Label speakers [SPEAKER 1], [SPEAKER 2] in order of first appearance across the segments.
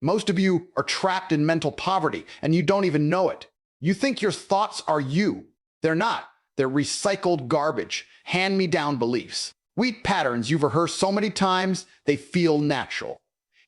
[SPEAKER 1] Most of you are trapped in mental poverty, and you don't even know it. You think your thoughts are you. They're not. They're recycled garbage, hand-me-down beliefs. Weak patterns you've rehearsed so many times, they feel natural.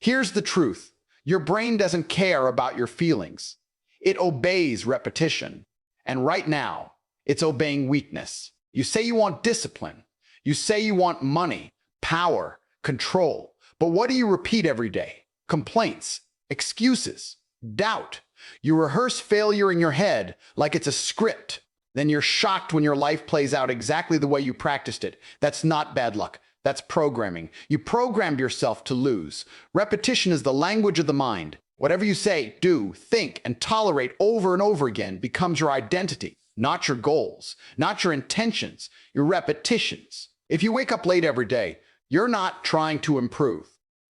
[SPEAKER 1] Here's the truth. Your brain doesn't care about your feelings. It obeys repetition. And right now, it's obeying weakness. You say you want discipline. You say you want money, power, control. But what do you repeat every day? Complaints, excuses, doubt. You rehearse failure in your head like it's a script. Then you're shocked when your life plays out exactly the way you practiced it. That's not bad luck. That's programming. You programmed yourself to lose. Repetition is the language of the mind. Whatever you say, do, think, and tolerate over and over again becomes your identity, not your goals, not your intentions, your repetitions. If you wake up late every day, you're not trying to improve.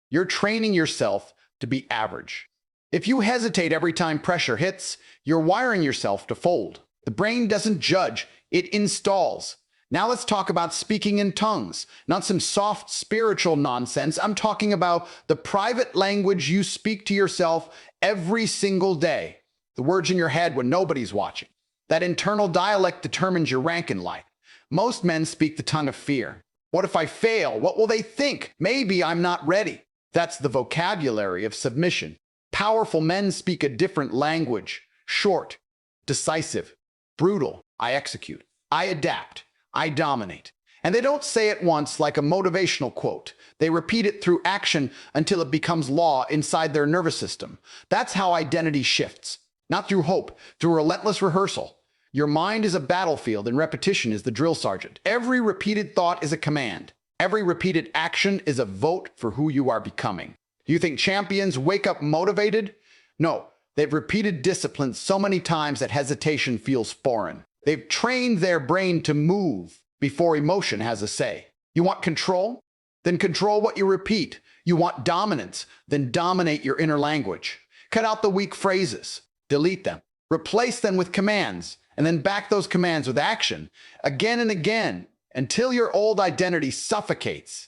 [SPEAKER 1] You're training yourself to be average. If you hesitate every time pressure hits, you're wiring yourself to fold. The brain doesn't judge, it installs. Now let's talk about speaking in tongues, not some soft spiritual nonsense. I'm talking about the private language you speak to yourself every single day. The words in your head when nobody's watching. That internal dialect determines your rank in life. Most men speak the tongue of fear. What if I fail? What will they think? Maybe I'm not ready. That's the vocabulary of submission. Powerful men speak a different language. Short, decisive, brutal. I execute. I adapt. I dominate. And they don't say it once like a motivational quote. They repeat it through action until it becomes law inside their nervous system. That's how identity shifts. Not through hope, through relentless rehearsal. Your mind is a battlefield and repetition is the drill sergeant. Every repeated thought is a command. Every repeated action is a vote for who you are becoming. Do you think champions wake up motivated? No, they've repeated discipline so many times that hesitation feels foreign. They've trained their brain to move before emotion has a say. You want control? Then control what you repeat. You want dominance? Then dominate your inner language. Cut out the weak phrases. Delete them. Replace them with commands. And then back those commands with action again and again until your old identity suffocates.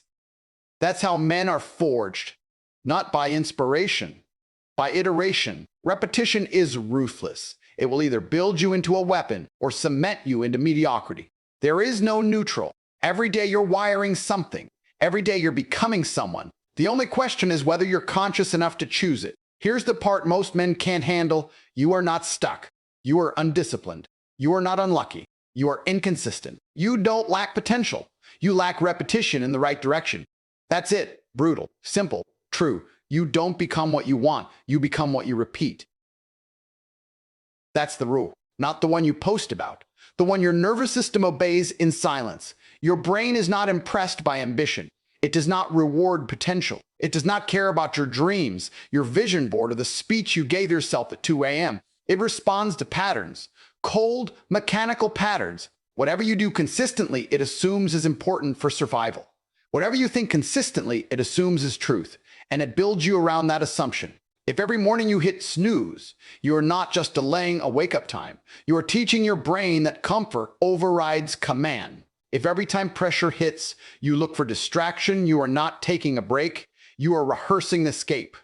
[SPEAKER 1] That's how men are forged. Not by inspiration, by iteration. Repetition is ruthless. It will either build you into a weapon or cement you into mediocrity. There is no neutral. Every day you're wiring something. Every day you're becoming someone. The only question is whether you're conscious enough to choose it. Here's the part most men can't handle. You are not stuck. You are undisciplined. You are not unlucky. You are inconsistent. You don't lack potential. You lack repetition in the right direction. That's it. Brutal. Simple. True. You don't become what you want. You become what you repeat. That's the rule, not the one you post about, the one your nervous system obeys in silence. Your brain is not impressed by ambition. It does not reward potential. It does not care about your dreams, your vision board, or the speech you gave yourself at 2 a.m. It responds to patterns, cold, mechanical patterns. Whatever you do consistently, it assumes is important for survival. Whatever you think consistently, it assumes is truth, and it builds you around that assumption. If every morning you hit snooze, you are not just delaying a wake-up time. You are teaching your brain that comfort overrides command. If every time pressure hits, you look for distraction, you are not taking a break. You are rehearsing escape.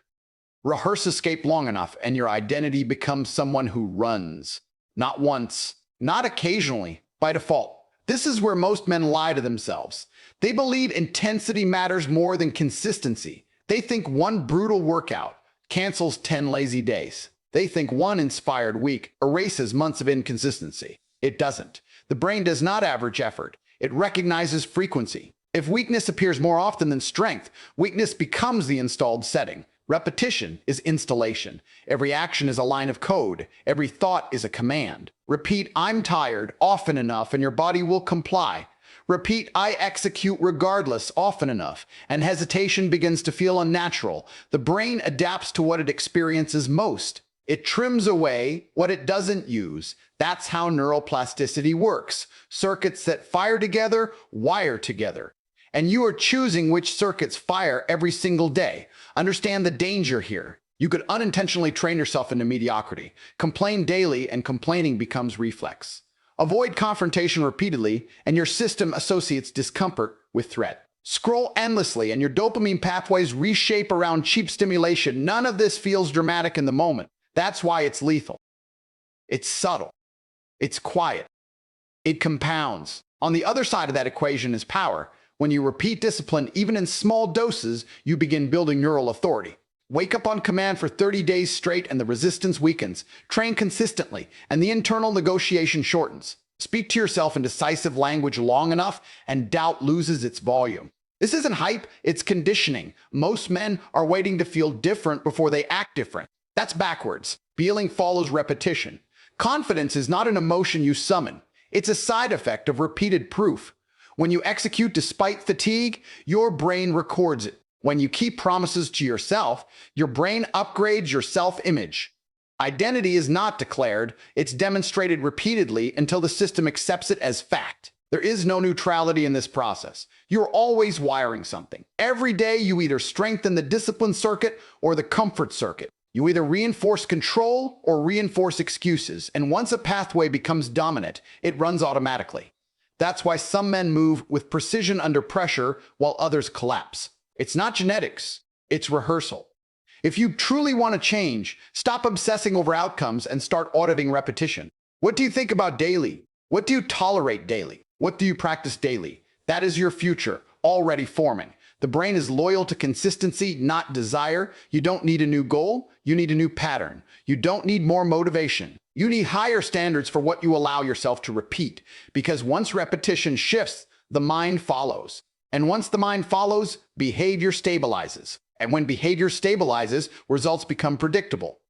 [SPEAKER 1] Rehearse escape long enough, and your identity becomes someone who runs. Not once, not occasionally, by default. This is where most men lie to themselves. They believe intensity matters more than consistency. They think one brutal workout cancels 10 lazy days. They think one inspired week erases months of inconsistency. It doesn't. The brain does not average effort. It recognizes frequency. If weakness appears more often than strength, weakness becomes the installed setting. Repetition is installation. Every action is a line of code. Every thought is a command. Repeat, I'm tired, often enough, and your body will comply. Repeat, I execute regardless, often enough, and hesitation begins to feel unnatural. The brain adapts to what it experiences most. It trims away what it doesn't use. That's how neuroplasticity works. Circuits that fire together, wire together. And you are choosing which circuits fire every single day. Understand the danger here. You could unintentionally train yourself into mediocrity. Complain daily, and complaining becomes reflex. Avoid confrontation repeatedly, and your system associates discomfort with threat. Scroll endlessly and your dopamine pathways reshape around cheap stimulation. None of this feels dramatic in the moment. That's why it's lethal. It's subtle. It's quiet. It compounds. On the other side of that equation is power. When you repeat discipline, even in small doses, you begin building neural authority. Wake up on command for 30 days straight and the resistance weakens. Train consistently and the internal negotiation shortens. Speak to yourself in decisive language long enough and doubt loses its volume. This isn't hype, it's conditioning. Most men are waiting to feel different before they act different. That's backwards. Feeling follows repetition. Confidence is not an emotion you summon. It's a side effect of repeated proof. When you execute despite fatigue, your brain records it. When you keep promises to yourself, your brain upgrades your self-image. Identity is not declared, it's demonstrated repeatedly until the system accepts it as fact. There is no neutrality in this process. You're always wiring something. Every day you either strengthen the discipline circuit or the comfort circuit. You either reinforce control or reinforce excuses, and once a pathway becomes dominant, it runs automatically. That's why some men move with precision under pressure while others collapse. It's not genetics, it's rehearsal. If you truly want to change, stop obsessing over outcomes and start auditing repetition. What do you think about daily? What do you tolerate daily? What do you practice daily? That is your future, already forming. The brain is loyal to consistency, not desire. You don't need a new goal, you need a new pattern. You don't need more motivation. You need higher standards for what you allow yourself to repeat. Because once repetition shifts, the mind follows. And once the mind follows, behavior stabilizes. And when behavior stabilizes, results become predictable.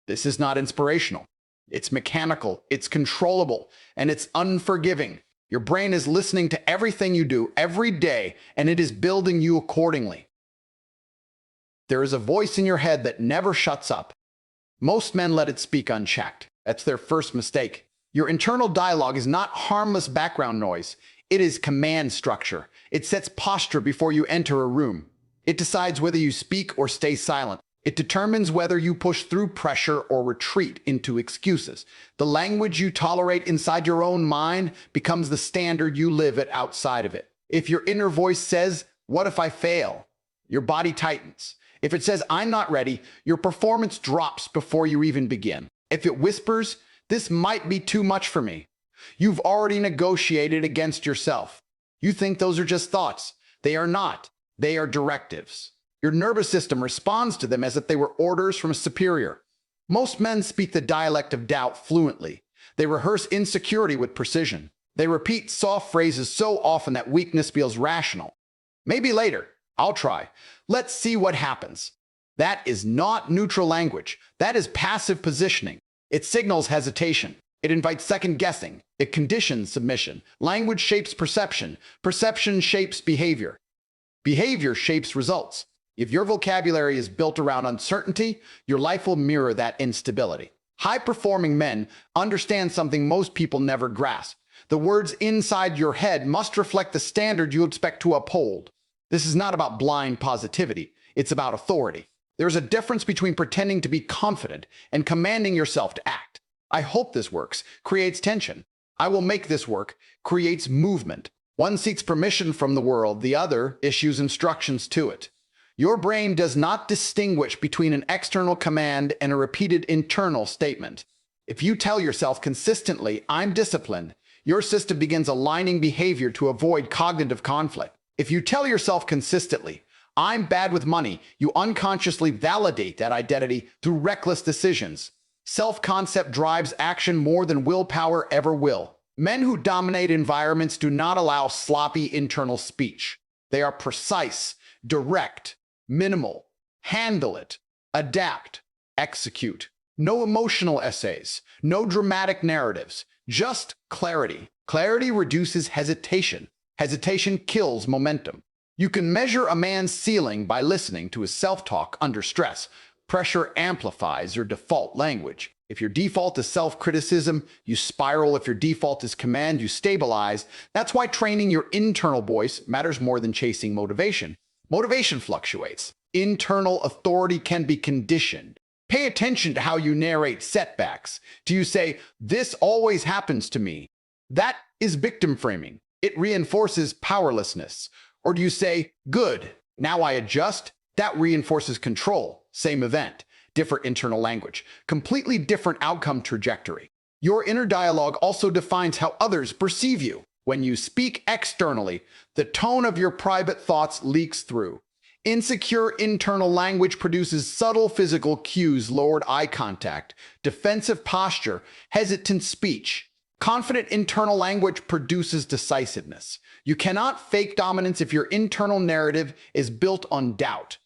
[SPEAKER 1] This is not inspirational. It's mechanical, it's controllable, and it's unforgiving. Your brain is listening to everything you do every day, and it is building you accordingly. There is a voice in your head that never shuts up. Most men let it speak unchecked. That's their first mistake. Your internal dialogue is not harmless background noise. It is command structure. It sets posture before you enter a room. It decides whether you speak or stay silent. It determines whether you push through pressure or retreat into excuses. The language you tolerate inside your own mind becomes the standard you live at outside of it. If your inner voice says, "What if I fail?" your body tightens. If it says, "I'm not ready," your performance drops before you even begin. If it whispers, "This might be too much for me," you've already negotiated against yourself. You think those are just thoughts. They are not. They are directives. Your nervous system responds to them as if they were orders from a superior. Most men speak the dialect of doubt fluently. They rehearse insecurity with precision. They repeat soft phrases so often that weakness feels rational. "Maybe later. I'll try. Let's see what happens." That is not neutral language. That is passive positioning. It signals hesitation. It invites second guessing. It conditions submission. Language shapes perception. Perception shapes behavior. Behavior shapes results. If your vocabulary is built around uncertainty, your life will mirror that instability. High-performing men understand something most people never grasp. The words inside your head must reflect the standard you expect to uphold. This is not about blind positivity. It's about authority. There's a difference between pretending to be confident and commanding yourself to act. "I hope this works," creates tension. "I will make this work," creates movement. One seeks permission from the world, the other issues instructions to it. Your brain does not distinguish between an external command and a repeated internal statement. If you tell yourself consistently, "I'm disciplined," your system begins aligning behavior to avoid cognitive conflict. If you tell yourself consistently, "I'm bad with money," you unconsciously validate that identity through reckless decisions. Self-concept drives action more than willpower ever will. Men who dominate environments do not allow sloppy internal speech. They are precise, direct, minimal. Handle it. Adapt. Execute. No emotional essays. No dramatic narratives. Just clarity. Clarity reduces hesitation. Hesitation kills momentum. You can measure a man's ceiling by listening to his self-talk under stress. Pressure amplifies your default language. If your default is self-criticism, you spiral. If your default is command, you stabilize. That's why training your internal voice matters more than chasing motivation. Motivation fluctuates. Internal authority can be conditioned. Pay attention to how you narrate setbacks. Do you say, "This always happens to me"? That is victim framing. It reinforces powerlessness. Or do you say, good, now I adjust? That reinforces control. Same event, different internal language, completely different outcome trajectory. Your inner dialogue also defines how others perceive you. When you speak externally, the tone of your private thoughts leaks through. Insecure internal language produces subtle physical cues, lowered eye contact, defensive posture, hesitant speech. Confident internal language produces decisiveness. You cannot fake dominance if your internal narrative is built on doubt.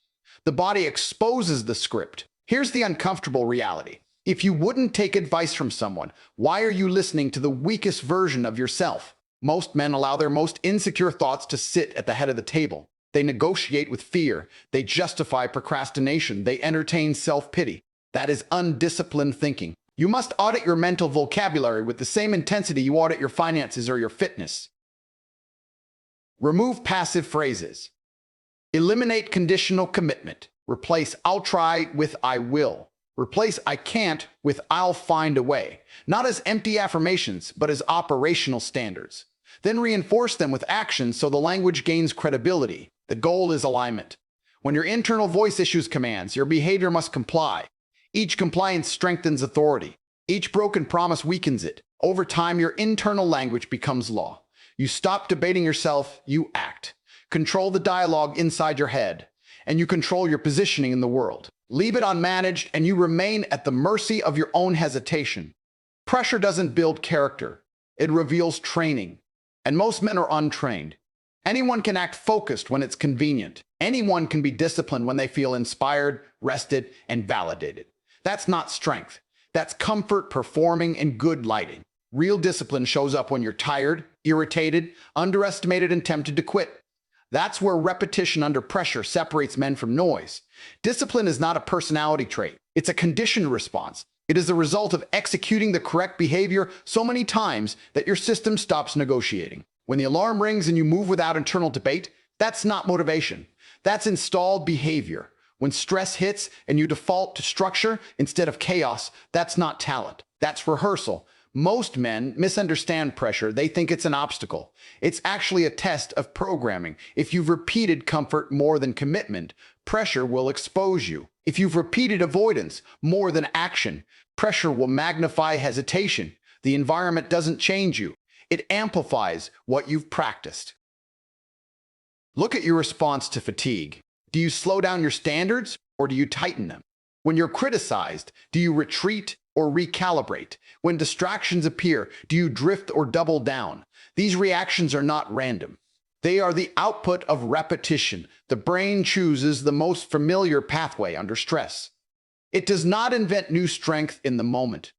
[SPEAKER 1] The body exposes the script. Here's the uncomfortable reality. If you wouldn't take advice from someone, why are you listening to the weakest version of yourself? Most men allow their most insecure thoughts to sit at the head of the table. They negotiate with fear. They justify procrastination. They entertain self-pity. That is undisciplined thinking. You must audit your mental vocabulary with the same intensity you audit your finances or your fitness. Remove passive phrases. Eliminate conditional commitment. Replace "I'll try" with "I will." Replace "I can't" with "I'll find a way." Not as empty affirmations, but as operational standards. Then reinforce them with actions so the language gains credibility. The goal is alignment. When your internal voice issues commands, your behavior must comply. Each compliance strengthens authority. Each broken promise weakens it. Over time, your internal language becomes law. You stop debating yourself, you act. Control the dialogue inside your head, and you control your positioning in the world. Leave it unmanaged, and you remain at the mercy of your own hesitation. Pressure doesn't build character. It reveals training. And most men are untrained. Anyone can act focused when it's convenient. Anyone can be disciplined when they feel inspired, rested, and validated. That's not strength. That's comfort performing in good lighting. Real discipline shows up when you're tired, irritated, underestimated, and tempted to quit. That's where repetition under pressure separates men from noise. Discipline is not a personality trait. It's a conditioned response. It is the result of executing the correct behavior so many times that your system stops negotiating. When the alarm rings and you move without internal debate, that's not motivation. That's installed behavior. When stress hits and you default to structure instead of chaos, that's not talent. That's rehearsal. Most men misunderstand pressure. They think it's an obstacle. It's actually a test of programming. If you've repeated comfort more than commitment, pressure will expose you. If you've repeated avoidance more than action, pressure will magnify hesitation. The environment doesn't change you. It amplifies what you've practiced. Look at your response to fatigue. Do you slow down your standards or do you tighten them? When you're criticized, do you retreat or recalibrate? When distractions appear, do you drift or double down? These reactions are not random. They are the output of repetition. The brain chooses the most familiar pathway under stress. It does not invent new strength in the moment.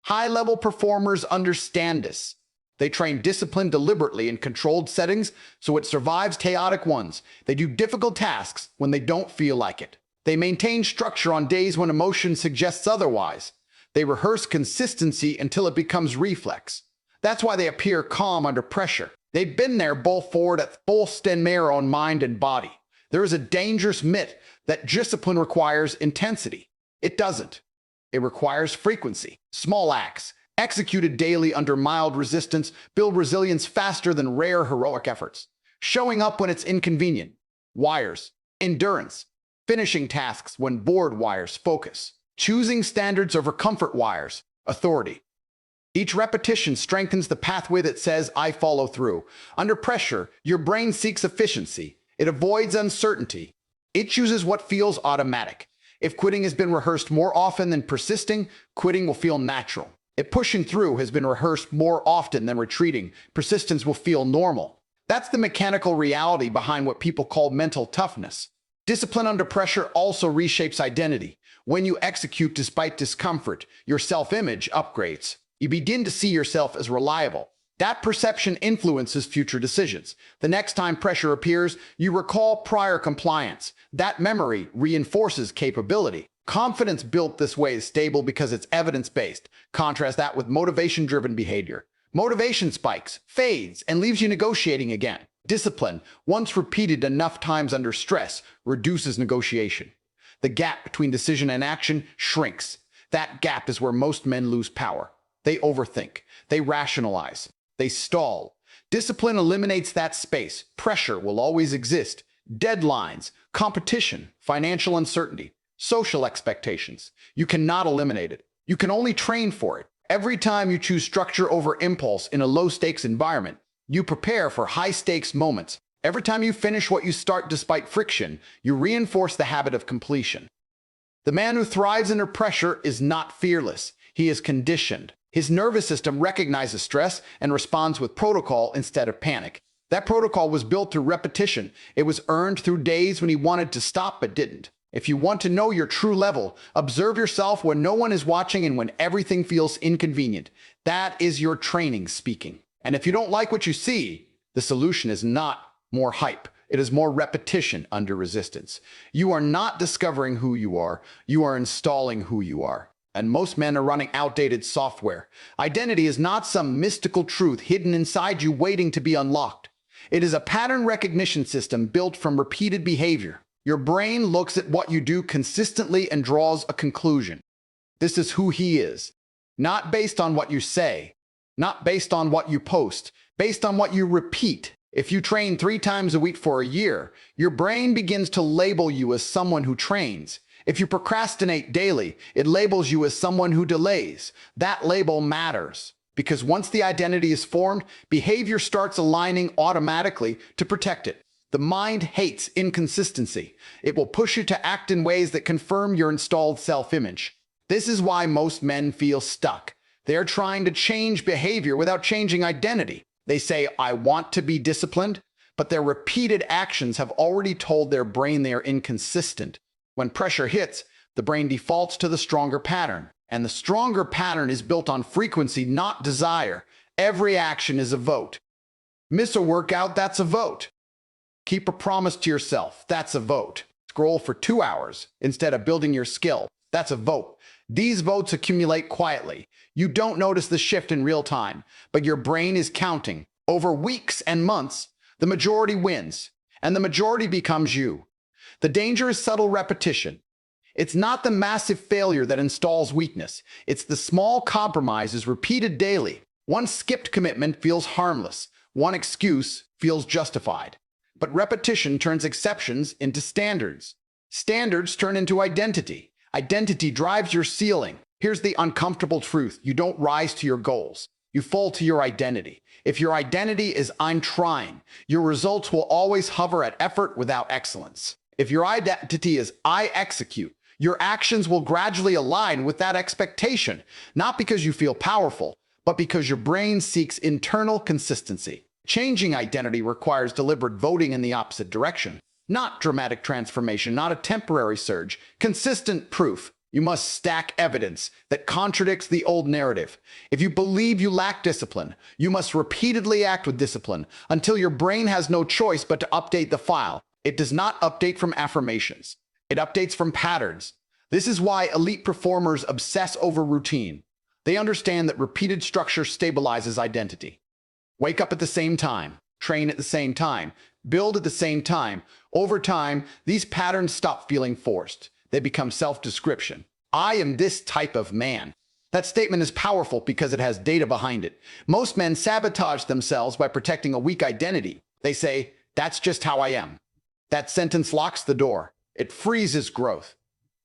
[SPEAKER 1] High-level performers understand this. They train discipline deliberately in controlled settings so it survives chaotic ones. They do difficult tasks when they don't feel like it. They maintain structure on days when emotion suggests otherwise. They rehearse consistency until it becomes reflex. That's why they appear calm under pressure. They've been there both forward at full stand mirror on mind and body. There is a dangerous myth that discipline requires intensity. It doesn't. It requires frequency. Small acts, executed daily under mild resistance, build resilience faster than rare heroic efforts. Showing up when it's inconvenient. Wires. Endurance. Finishing tasks when bored wires. Focus. Choosing standards over comfort wires. Authority. Each repetition strengthens the pathway that says, I follow through. Under pressure, your brain seeks efficiency. It avoids uncertainty. It chooses what feels automatic. If quitting has been rehearsed more often than persisting, quitting will feel natural. If pushing through has been rehearsed more often than retreating, persistence will feel normal. That's the mechanical reality behind what people call mental toughness. Discipline under pressure also reshapes identity. When you execute despite discomfort, your self-image upgrades. You begin to see yourself as reliable. That perception influences future decisions. The next time pressure appears, you recall prior compliance. That memory reinforces capability. Confidence built this way is stable because it's evidence-based. Contrast that with motivation-driven behavior. Motivation spikes, fades, and leaves you negotiating again. Discipline, once repeated enough times under stress, reduces negotiation. The gap between decision and action shrinks. That gap is where most men lose power. They overthink. They rationalize. They stall. Discipline eliminates that space. Pressure will always exist. Deadlines, competition, financial uncertainty, social expectations. You cannot eliminate it. You can only train for it. Every time you choose structure over impulse in a low-stakes environment, you prepare for high-stakes moments. Every time you finish what you start despite friction, you reinforce the habit of completion. The man who thrives under pressure is not fearless. He is conditioned. His nervous system recognizes stress and responds with protocol instead of panic. That protocol was built through repetition. It was earned through days when he wanted to stop but didn't. If you want to know your true level, observe yourself when no one is watching and when everything feels inconvenient. That is your training speaking. And if you don't like what you see, the solution is not more hype. It is more repetition under resistance. You are not discovering who you are installing who you are. And most men are running outdated software. Identity is not some mystical truth hidden inside you waiting to be unlocked. It is a pattern recognition system built from repeated behavior. Your brain looks at what you do consistently and draws a conclusion. This is who he is. Not based on what you say, not based on what you post, based on what you repeat. If you train 3 times a week for a year, your brain begins to label you as someone who trains. If you procrastinate daily, it labels you as someone who delays. That label matters, because once the identity is formed, behavior starts aligning automatically to protect it. The mind hates inconsistency. It will push you to act in ways that confirm your installed self-image. This is why most men feel stuck. They're trying to change behavior without changing identity. They say, I want to be disciplined, but their repeated actions have already told their brain they are inconsistent. When pressure hits, the brain defaults to the stronger pattern. And the stronger pattern is built on frequency, not desire. Every action is a vote. Miss a workout, that's a vote. Keep a promise to yourself, that's a vote. Scroll for 2 hours instead of building your skill, that's a vote. These votes accumulate quietly. You don't notice the shift in real time, but your brain is counting. Over weeks and months, the majority wins, and the majority becomes you. The danger is subtle repetition. It's not the massive failure that installs weakness. It's the small compromises repeated daily. One skipped commitment feels harmless. One excuse feels justified. But repetition turns exceptions into standards. Standards turn into identity. Identity drives your ceiling. Here's the uncomfortable truth. You don't rise to your goals. You fall to your identity. If your identity is I'm trying, your results will always hover at effort without excellence. If your identity is I execute, your actions will gradually align with that expectation, not because you feel powerful, but because your brain seeks internal consistency. Changing identity requires deliberate voting in the opposite direction, not dramatic transformation, not a temporary surge, consistent proof. You must stack evidence that contradicts the old narrative. If you believe you lack discipline, you must repeatedly act with discipline until your brain has no choice but to update the file. It does not update from affirmations. It updates from patterns. This is why elite performers obsess over routine. They understand that repeated structure stabilizes identity. Wake up at the same time, train at the same time, build at the same time. Over time, these patterns stop feeling forced. They become self-description. I am this type of man. That statement is powerful because it has data behind it. Most men sabotage themselves by protecting a weak identity. They say, that's just how I am. That sentence locks the door. It freezes growth.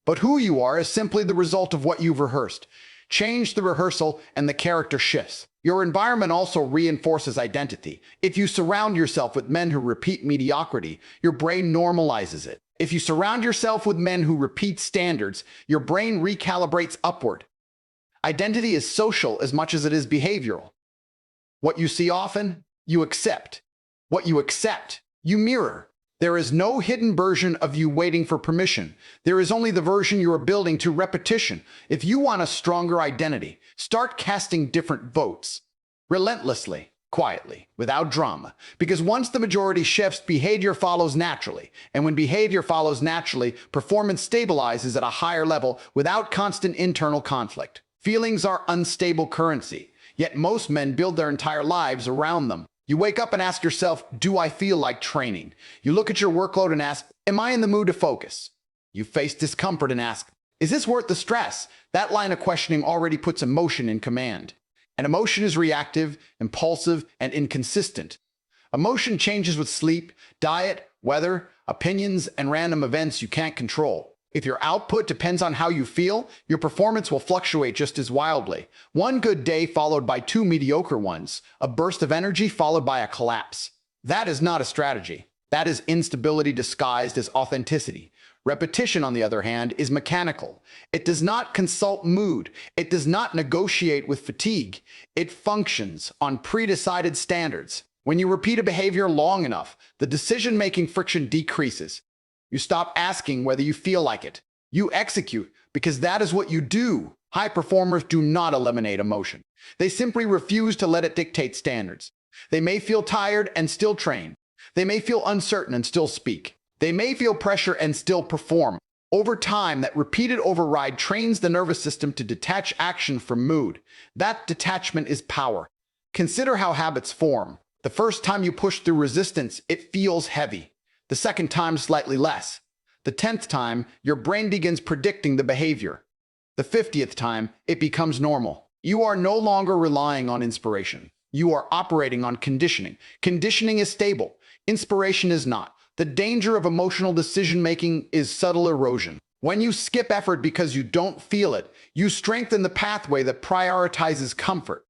[SPEAKER 1] But who you are is simply the result of what you've rehearsed. Change the rehearsal and the character shifts. Your environment also reinforces identity. If you surround yourself with men who repeat mediocrity, your brain normalizes it. If you surround yourself with men who repeat standards, your brain recalibrates upward. Identity is social as much as it is behavioral. What you see often, you accept. What you accept, you mirror. There is no hidden version of you waiting for permission. There is only the version you are building to repetition. If you want a stronger identity, start casting different votes. Relentlessly, quietly, without drama. Because once the majority shifts, behavior follows naturally. And when behavior follows naturally, performance stabilizes at a higher level without constant internal conflict. Feelings are unstable currency, yet most men build their entire lives around them. You wake up and ask yourself, do I feel like training? You look at your workload and ask, am I in the mood to focus? You face discomfort and ask, is this worth the stress? That line of questioning already puts emotion in command. An emotion is reactive, impulsive, and inconsistent. Emotion changes with sleep, diet, weather, opinions, and random events you can't control. If your output depends on how you feel, your performance will fluctuate just as wildly. One good day followed by two mediocre ones, a burst of energy followed by a collapse. That is not a strategy. That is instability disguised as authenticity. Repetition, on the other hand, is mechanical. It does not consult mood. It does not negotiate with fatigue. It functions on pre-decided standards. When you repeat a behavior long enough, the decision-making friction decreases. You stop asking whether you feel like it. You execute because that is what you do. High performers do not eliminate emotion. They simply refuse to let it dictate standards. They may feel tired and still train. They may feel uncertain and still speak. They may feel pressure and still perform. Over time, that repeated override trains the nervous system to detach action from mood. That detachment is power. Consider how habits form. The first time you push through resistance, it feels heavy. The second time, slightly less. The 10th time, your brain begins predicting the behavior. The 50th time, it becomes normal. You are no longer relying on inspiration. You are operating on conditioning. Conditioning is stable. Inspiration is not. The danger of emotional decision-making is subtle erosion. When you skip effort because you don't feel it, you strengthen the pathway that prioritizes comfort.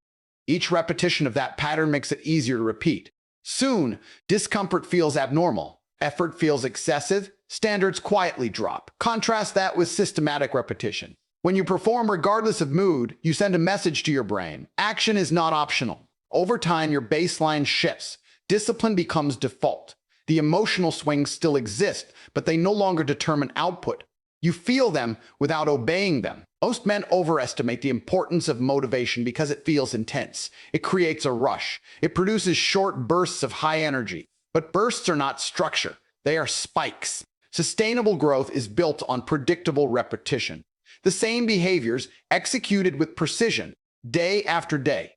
[SPEAKER 1] Each repetition of that pattern makes it easier to repeat. Soon, discomfort feels abnormal. Effort feels excessive. Standards quietly drop. Contrast that with systematic repetition. When you perform regardless of mood, you send a message to your brain. Action is not optional. Over time, your baseline shifts. Discipline becomes default. The emotional swings still exist, but they no longer determine output. You feel them without obeying them. Most men overestimate the importance of motivation because it feels intense. It creates a rush. It produces short bursts of high energy. But bursts are not structure. They are spikes. Sustainable growth is built on predictable repetition. The same behaviors executed with precision, day after day.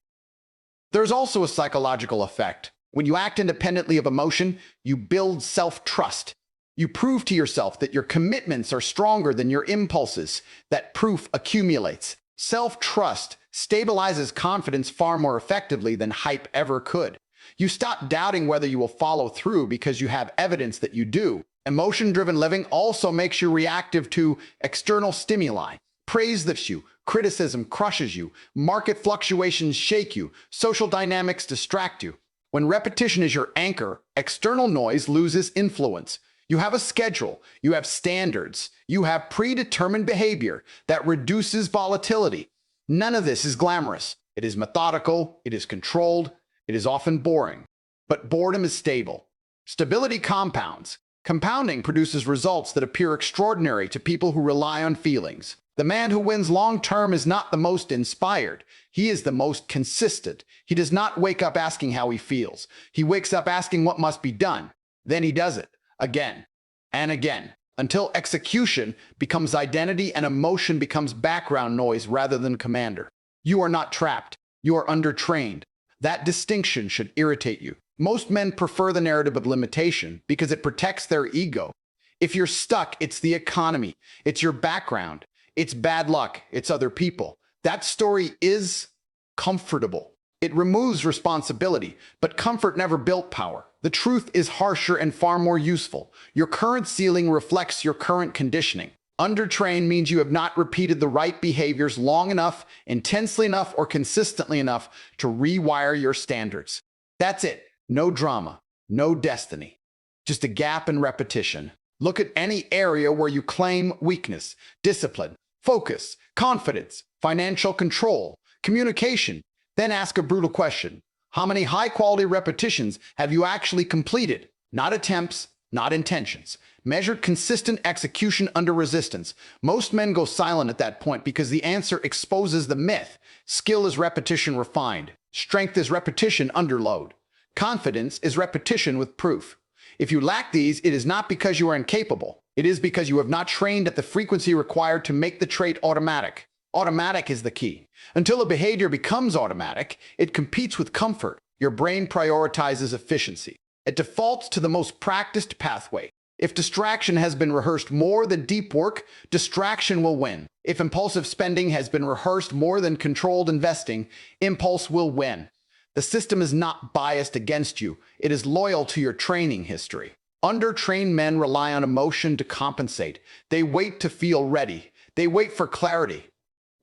[SPEAKER 1] There's also a psychological effect. When you act independently of emotion, you build self-trust. You prove to yourself that your commitments are stronger than your impulses. That proof accumulates. Self-trust stabilizes confidence far more effectively than hype ever could. You stop doubting whether you will follow through because you have evidence that you do. Emotion-driven living also makes you reactive to external stimuli. Praise lifts you. Criticism crushes you. Market fluctuations shake you. Social dynamics distract you. When repetition is your anchor, external noise loses influence. You have a schedule, you have standards, you have predetermined behavior that reduces volatility. None of this is glamorous. It is methodical, it is controlled, it is often boring. But boredom is stable. Stability compounds. Compounding produces results that appear extraordinary to people who rely on feelings. The man who wins long-term is not the most inspired. He is the most consistent. He does not wake up asking how he feels. He wakes up asking what must be done. Then he does it. Again and again, until execution becomes identity and emotion becomes background noise rather than commander. You are not trapped. You are undertrained. That distinction should irritate you. Most men prefer the narrative of limitation because it protects their ego. If you're stuck, it's the economy. It's your background. It's bad luck. It's other people. That story is comfortable. It removes responsibility, but comfort never built power. The truth is harsher and far more useful. Your current ceiling reflects your current conditioning. Undertrained means you have not repeated the right behaviors long enough, intensely enough, or consistently enough to rewire your standards. That's it. No drama, no destiny. Just a gap in repetition. Look at any area where you claim weakness, discipline, focus, confidence, financial control, communication. Then ask a brutal question. How many high-quality repetitions have you actually completed? Not attempts, not intentions. Measure consistent execution under resistance. Most men go silent at that point because the answer exposes the myth. Skill is repetition refined. Strength is repetition under load. Confidence is repetition with proof. If you lack these, it is not because you are incapable. It is because you have not trained at the frequency required to make the trait automatic. Automatic is the key. Until a behavior becomes automatic, it competes with comfort. Your brain prioritizes efficiency. It defaults to the most practiced pathway. If distraction has been rehearsed more than deep work, distraction will win. If impulsive spending has been rehearsed more than controlled investing, impulse will win. The system is not biased against you. It is loyal to your training history. Undertrained men rely on emotion to compensate. They wait to feel ready. They wait for clarity.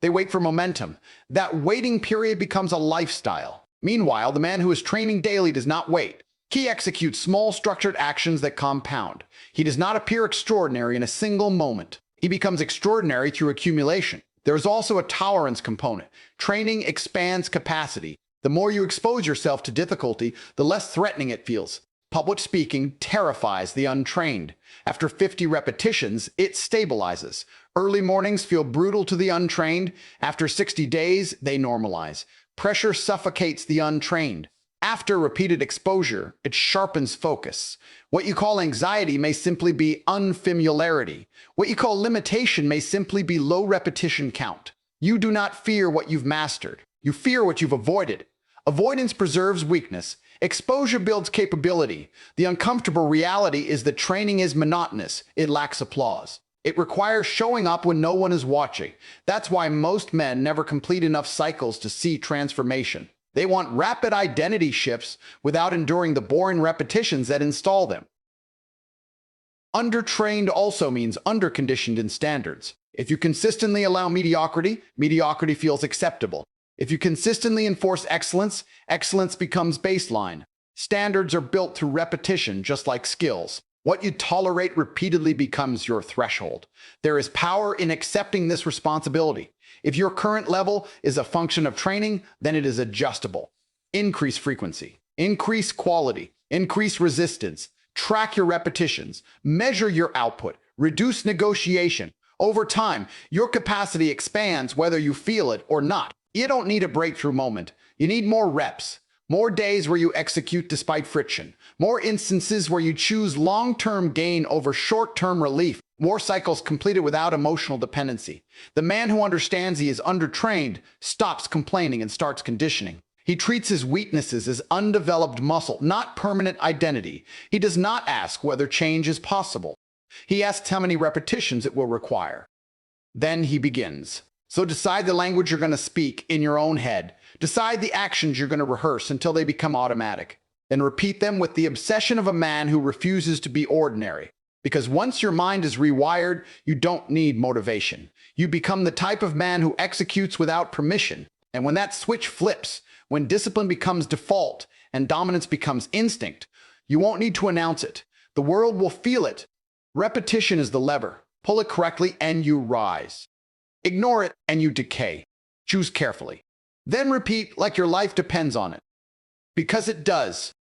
[SPEAKER 1] They wait for momentum. That waiting period becomes a lifestyle. Meanwhile, the man who is training daily does not wait. He executes small, structured actions that compound. He does not appear extraordinary in a single moment. He becomes extraordinary through accumulation. There is also a tolerance component. Training expands capacity. The more you expose yourself to difficulty, the less threatening it feels. Public speaking terrifies the untrained. After 50 repetitions, it stabilizes. Early mornings feel brutal to the untrained. After 60 days, they normalize. Pressure suffocates the untrained. After repeated exposure, it sharpens focus. What you call anxiety may simply be unfamiliarity. What you call limitation may simply be low repetition count. You do not fear what you've mastered. You fear what you've avoided. Avoidance preserves weakness. Exposure builds capability. The uncomfortable reality is that training is monotonous. It lacks applause. It requires showing up when no one is watching. That's why most men never complete enough cycles to see transformation. They want rapid identity shifts without enduring the boring repetitions that install them. Undertrained also means underconditioned in standards. If you consistently allow mediocrity, mediocrity feels acceptable. If you consistently enforce excellence, excellence becomes baseline. Standards are built through repetition, just like skills. What you tolerate repeatedly becomes your threshold. There is power in accepting this responsibility. If your current level is a function of training, then it is adjustable. Increase frequency, increase quality, increase resistance, track your repetitions, measure your output, reduce negotiation. Over time, your capacity expands whether you feel it or not. You don't need a breakthrough moment. You need more reps, more days where you execute despite friction, more instances where you choose long-term gain over short-term relief, more cycles completed without emotional dependency. The man who understands he is undertrained stops complaining and starts conditioning. He treats his weaknesses as undeveloped muscle, not permanent identity. He does not ask whether change is possible. He asks how many repetitions it will require. Then he begins. So decide the language you're going to speak in your own head. Decide the actions you're going to rehearse until they become automatic. Then repeat them with the obsession of a man who refuses to be ordinary. Because once your mind is rewired, you don't need motivation. You become the type of man who executes without permission. And when that switch flips, when discipline becomes default and dominance becomes instinct, you won't need to announce it. The world will feel it. Repetition is the lever. Pull it correctly and you rise. Ignore it and you decay. Choose carefully. Then repeat like your life depends on it. Because it does.